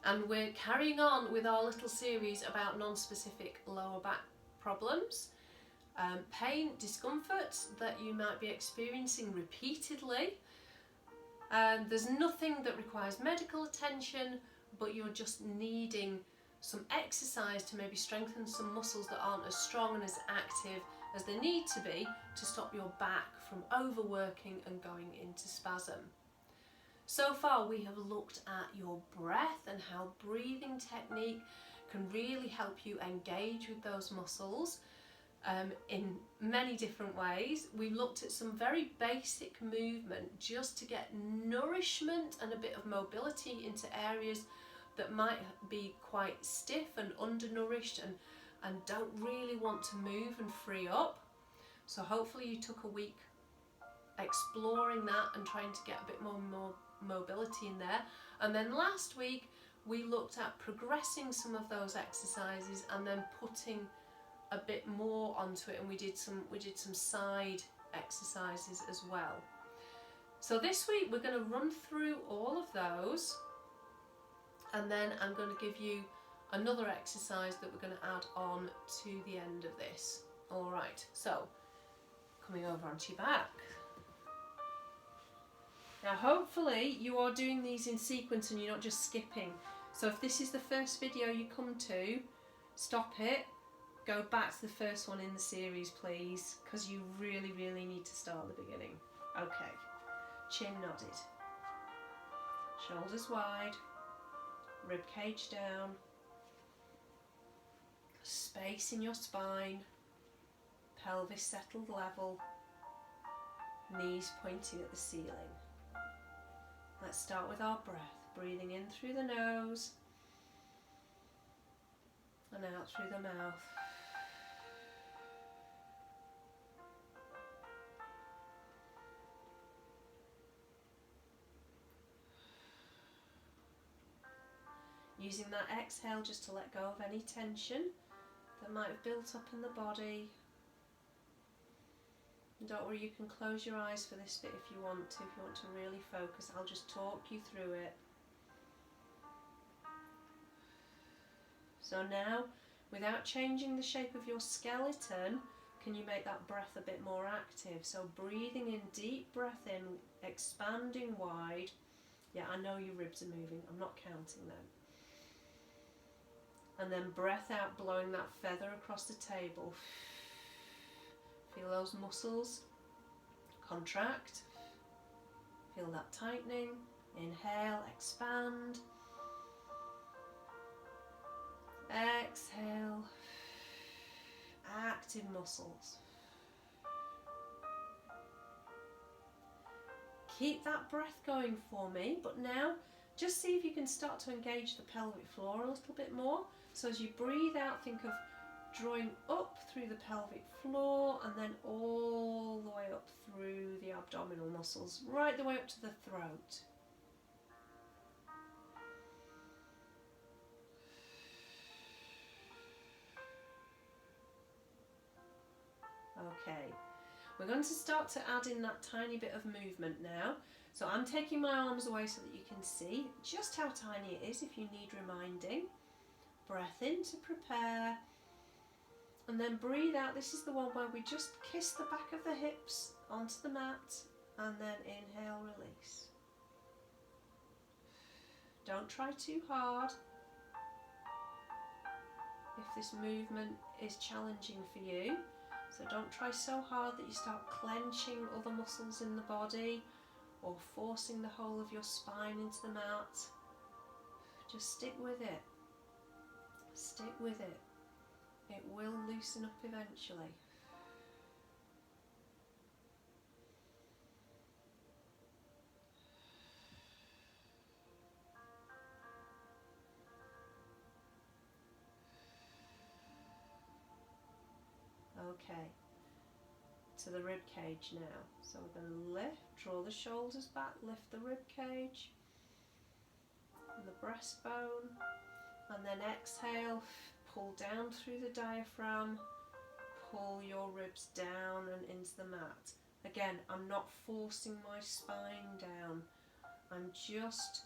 And we're carrying on with our little series about non-specific lower back problems, pain, discomfort that you might be experiencing repeatedly. There's nothing that requires medical attention, but you're just needing some exercise to maybe strengthen some muscles that aren't as strong and as active as they need to be to stop your back from overworking and going into spasm. So far we have looked at your breath and how breathing technique can really help you engage with those muscles in many different ways. We've looked at some very basic movement just to get nourishment and a bit of mobility into areas that might be quite stiff and undernourished and don't really want to move and free up. So hopefully you took a week exploring that and trying to get a bit more mobility in there. And then last week we looked at progressing some of those exercises and then putting a bit more onto it, and we did some side exercises as well. So this week we're going to run through all of those, and then I'm going to give you another exercise that we're going to add on to the end of this. Alright, so coming over onto your back. Now hopefully you are doing these in sequence and you're not just skipping. So if this is the first video you come to, stop it, go back to the first one in the series please, because you really need to start at the beginning. Okay, chin nodded, shoulders wide, rib cage down, space in your spine, pelvis settled level, knees pointing at the ceiling. Let's start with our breath, breathing in through the nose and out through the mouth. Using that exhale just to let go of any tension that might have built up in the body. And don't worry, you can close your eyes for this bit if you want to really focus. I'll just talk you through it. So now, without changing the shape of your skeleton, can you make that breath a bit more active? So breathing in, deep breath in, expanding wide. Yeah, I know your ribs are moving, I'm not counting them. And then breath out, blowing that feather across the table. Feel those muscles contract. Feel that tightening. Inhale, expand. Exhale. Active muscles. Keep that breath going for me, but now just see if you can start to engage the pelvic floor a little bit more. So as you breathe out, think of drawing up through the pelvic floor and then all the way up through the abdominal muscles, right the way up to the throat. Okay, we're going to start to add in that tiny bit of movement now. So I'm taking my arms away so that you can see just how tiny it is if you need reminding. Breath in to prepare. And then breathe out. This is the one where we just kiss the back of the hips onto the mat and then inhale, release. Don't try too hard. If this movement is challenging for you, so don't try so hard that you start clenching other muscles in the body or forcing the whole of your spine into the mat. Just stick with it. Stick with it. It will loosen up eventually. Okay, to the rib cage now. So we're going to lift, draw the shoulders back, lift the rib cage, and the breastbone, and then exhale, pull down through the diaphragm, pull your ribs down and into the mat. Again, I'm not forcing my spine down, I'm just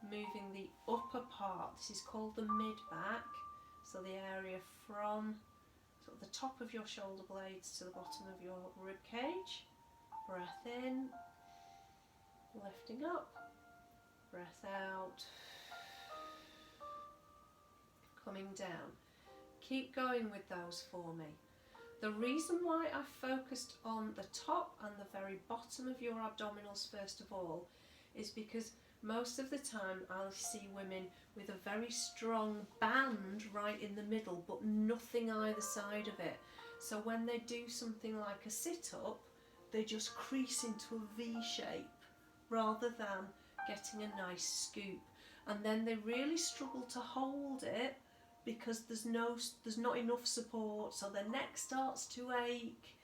moving the upper part. This is called the mid-back, so the area from sort of the top of your shoulder blades to the bottom of your rib cage. Breath in, lifting up, breath out, coming down. Keep going with those for me. The reason why I focused on the top and the very bottom of your abdominals first of all is because most of the time I'll see women with a very strong band right in the middle but nothing either side of it. So when they do something like a sit-up, they just crease into a V shape rather than getting a nice scoop. And then they really struggle to hold it because there's not enough support, so their neck starts to ache,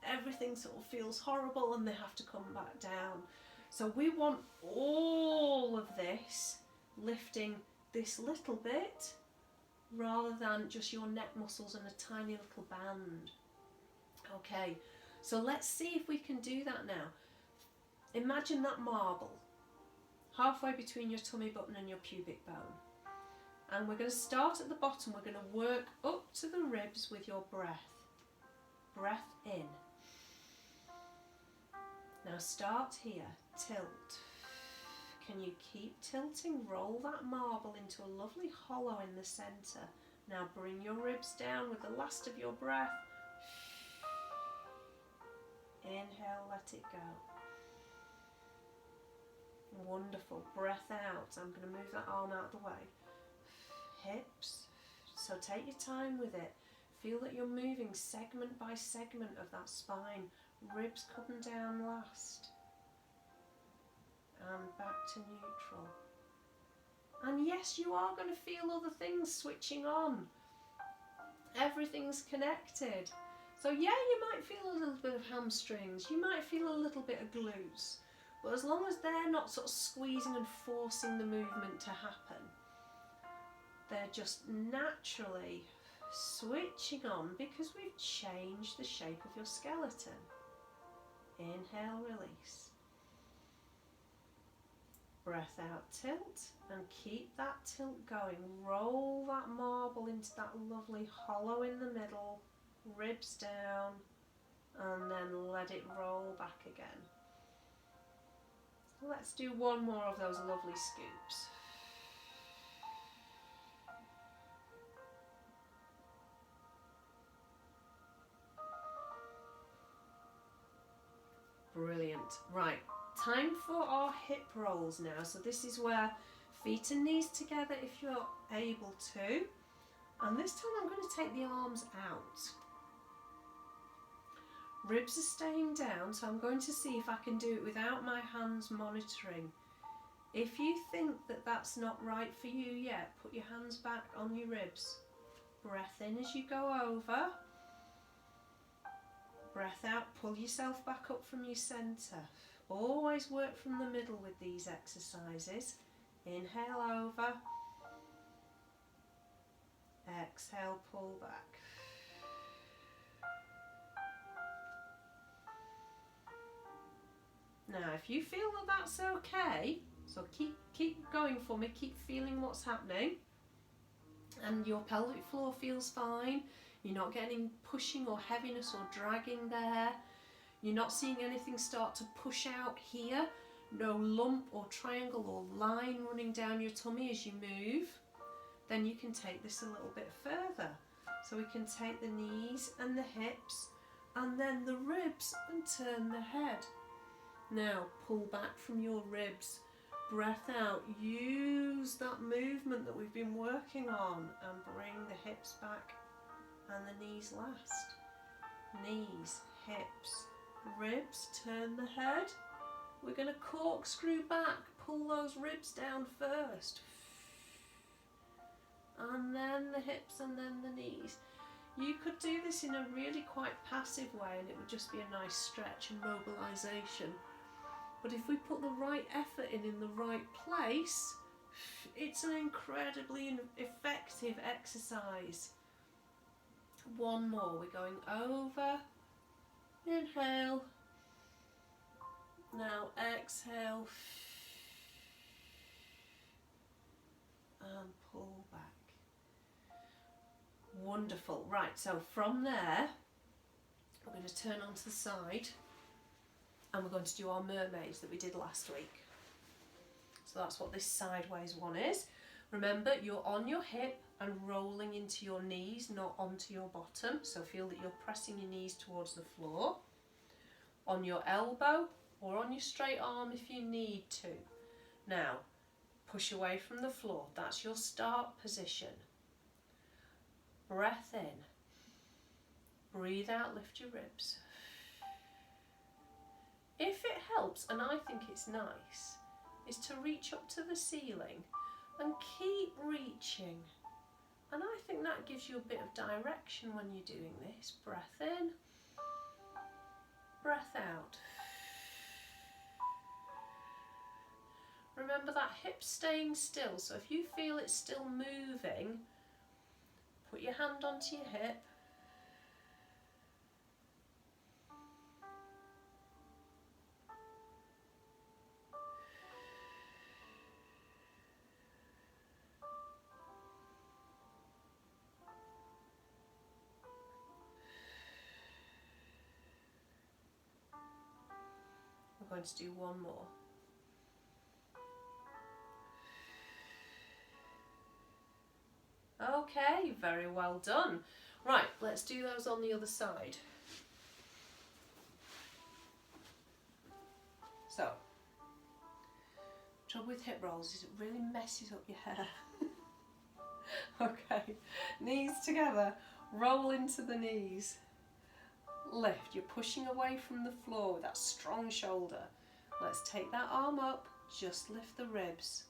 everything sort of feels horrible and they have to come back down. So we want all of this lifting this little bit rather than just your neck muscles and a tiny little band. Okay, so let's see if we can do that now. Imagine that marble halfway between your tummy button and your pubic bone. And we're going to start at the bottom. We're going to work up to the ribs with your breath. Breath in. Now start here. Tilt. Can you keep tilting? Roll that marble into a lovely hollow in the centre. Now bring your ribs down with the last of your breath. Inhale, let it go. Wonderful. Breath out. I'm going to move that arm out of the way. Hips, so take your time with it. Feel that you're moving segment by segment of that spine. Ribs come down last and back to neutral. And yes, you are going to feel other things switching on. Everything's connected. So yeah, you might feel a little bit of hamstrings, you might feel a little bit of glutes, but as long as they're not sort of squeezing and forcing the movement to happen, they're just naturally switching on because we've changed the shape of your skeleton. Inhale, release. Breath out, tilt, and keep that tilt going. Roll that marble into that lovely hollow in the middle, ribs down, and then let it roll back again. Let's do one more of those lovely scoops. Brilliant. Right, time for our hip rolls now. So this is where feet and knees together if you're able to. And this time I'm going to take the arms out. Ribs are staying down, so I'm going to see if I can do it without my hands monitoring. If you think that that's not right for you yet, put your hands back on your ribs. Breath in as you go over. Breath out, pull yourself back up from your centre. Always work from the middle with these exercises. Inhale over. Exhale, pull back. Now, if you feel that that's okay, so keep going for me, keep feeling what's happening, and your pelvic floor feels fine. You're not getting pushing or heaviness or dragging there. You're not seeing anything start to push out here. No lump or triangle or line running down your tummy as you move. Then you can take this a little bit further. So we can take the knees and the hips and then the ribs and turn the head. Now pull back from your ribs. Breath out. Use that movement that we've been working on and bring the hips back. And the knees last. Knees, hips, ribs, turn the head. We're going to corkscrew back, pull those ribs down first. And then the hips and then the knees. You could do this in a really quite passive way and it would just be a nice stretch and mobilisation. But if we put the right effort in the right place, it's an incredibly effective exercise. One more, we're going over, inhale, now exhale, and pull back. Wonderful. Right, so from there, we're going to turn onto the side and we're going to do our mermaids that we did last week. So that's what this sideways one is. Remember, you're on your hip and rolling into your knees, not onto your bottom. So feel that you're pressing your knees towards the floor. On your elbow or on your straight arm if you need to. Now, push away from the floor. That's your start position. Breath in. Breathe out, lift your ribs. If it helps, and I think it's nice, is to reach up to the ceiling and keep reaching. And I think that gives you a bit of direction when you're doing this. Breath in, breath out. Remember that hip staying still, so if you feel it's still moving, put your hand onto your hip. We're going to do one more. Okay, very well done. Right, let's do those on the other side. So, trouble with hip rolls is it really messes up your hair. Okay, knees together, roll into the knees. Lift, you're pushing away from the floor with that strong shoulder. Let's take that arm up, just lift the ribs.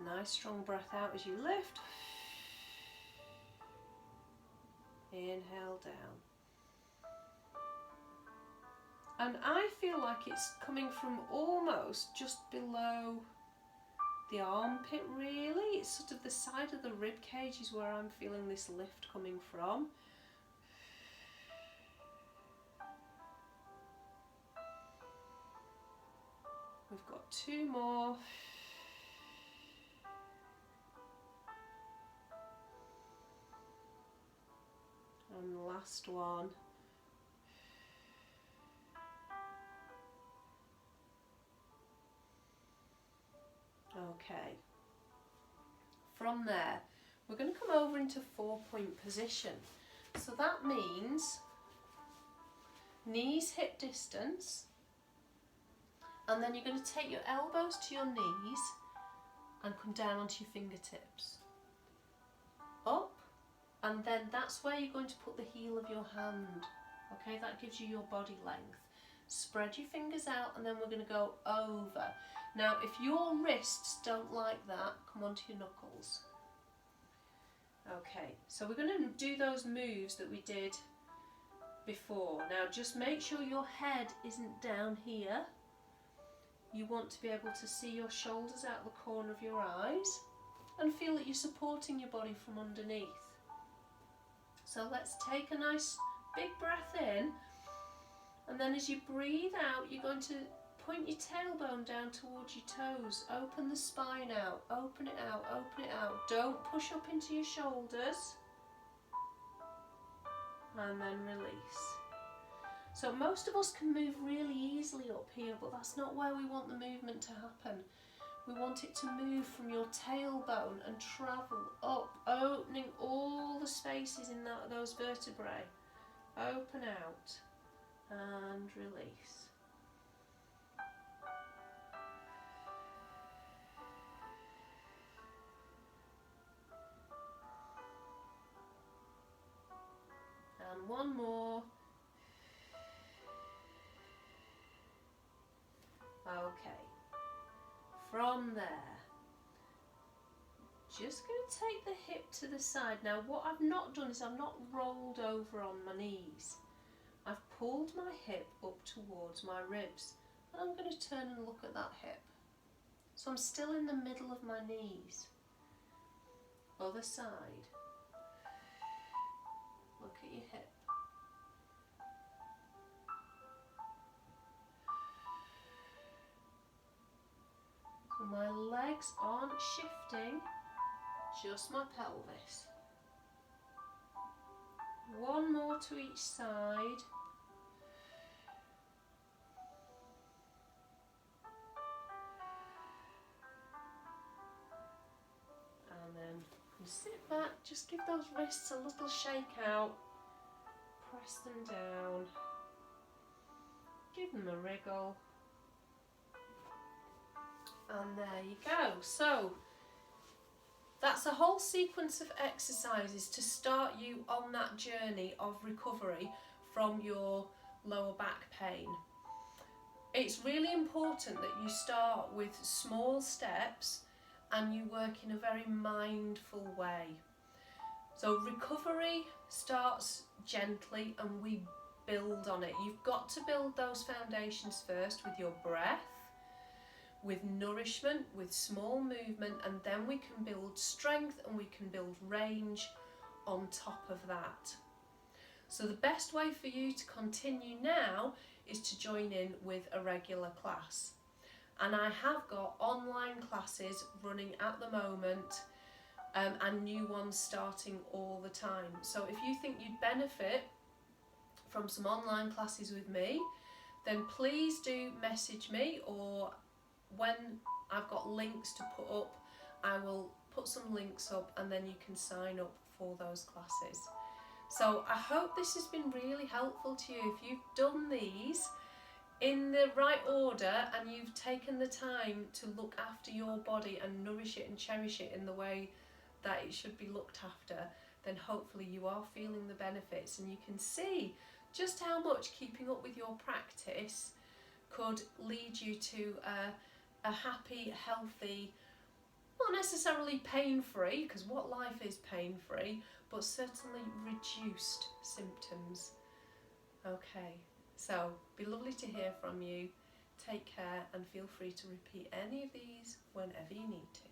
Nice strong breath out as you lift. Inhale down. And I feel like it's coming from almost just below the armpit really. It's sort of the side of the rib cage is where I'm feeling this lift coming from. We've got two more. And the last one. Okay. From there, we're going to come over into 4-point position. So that means knees hip distance, and then you're going to take your elbows to your knees and come down onto your fingertips. Up, and then that's where you're going to put the heel of your hand. Okay, that gives you your body length. Spread your fingers out and then we're going to go over. Now if your wrists don't like that, come onto your knuckles. Okay, so we're going to do those moves that we did before. Now just make sure your head isn't down here. You want to be able to see your shoulders out the corner of your eyes and feel that you're supporting your body from underneath. So let's take a nice big breath in, and then as you breathe out, you're going to point your tailbone down towards your toes. Open the spine out, open it out, open it out. Don't push up into your shoulders. And then release. So most of us can move really easily up here, but that's not where we want the movement to happen. We want it to move from your tailbone and travel up, opening all the spaces in those vertebrae. Open out and release. And one more. Okay. From there, just going to take the hip to the side. Now what I've not done is I've not rolled over on my knees. I've pulled my hip up towards my ribs and I'm going to turn and look at that hip. So I'm still in the middle of my knees. Other side. Look at your hip. My legs aren't shifting, just my pelvis. One more to each side. And then you sit back, just give those wrists a little shake out. Press them down. Give them a wriggle. And there you go. So that's a whole sequence of exercises to start you on that journey of recovery from your lower back pain. It's really important that you start with small steps and you work in a very mindful way. So recovery starts gently and we build on it. You've got to build those foundations first with your breath, with nourishment, with small movement, and then we can build strength and we can build range on top of that. So the best way for you to continue now is to join in with a regular class. And I have got online classes running at the moment and new ones starting all the time. So if you think you'd benefit from some online classes with me, then please do message me, or when I've got links to put up, I will put some links up and then you can sign up for those classes. So I hope this has been really helpful to you. If you've done these in the right order and you've taken the time to look after your body and nourish it and cherish it in the way that it should be looked after, then hopefully you are feeling the benefits and you can see just how much keeping up with your practice could lead you to a happy, healthy, not necessarily pain-free, because what life is pain-free, but certainly reduced symptoms. Okay, so be lovely to hear from you. Take care and feel free to repeat any of these whenever you need to.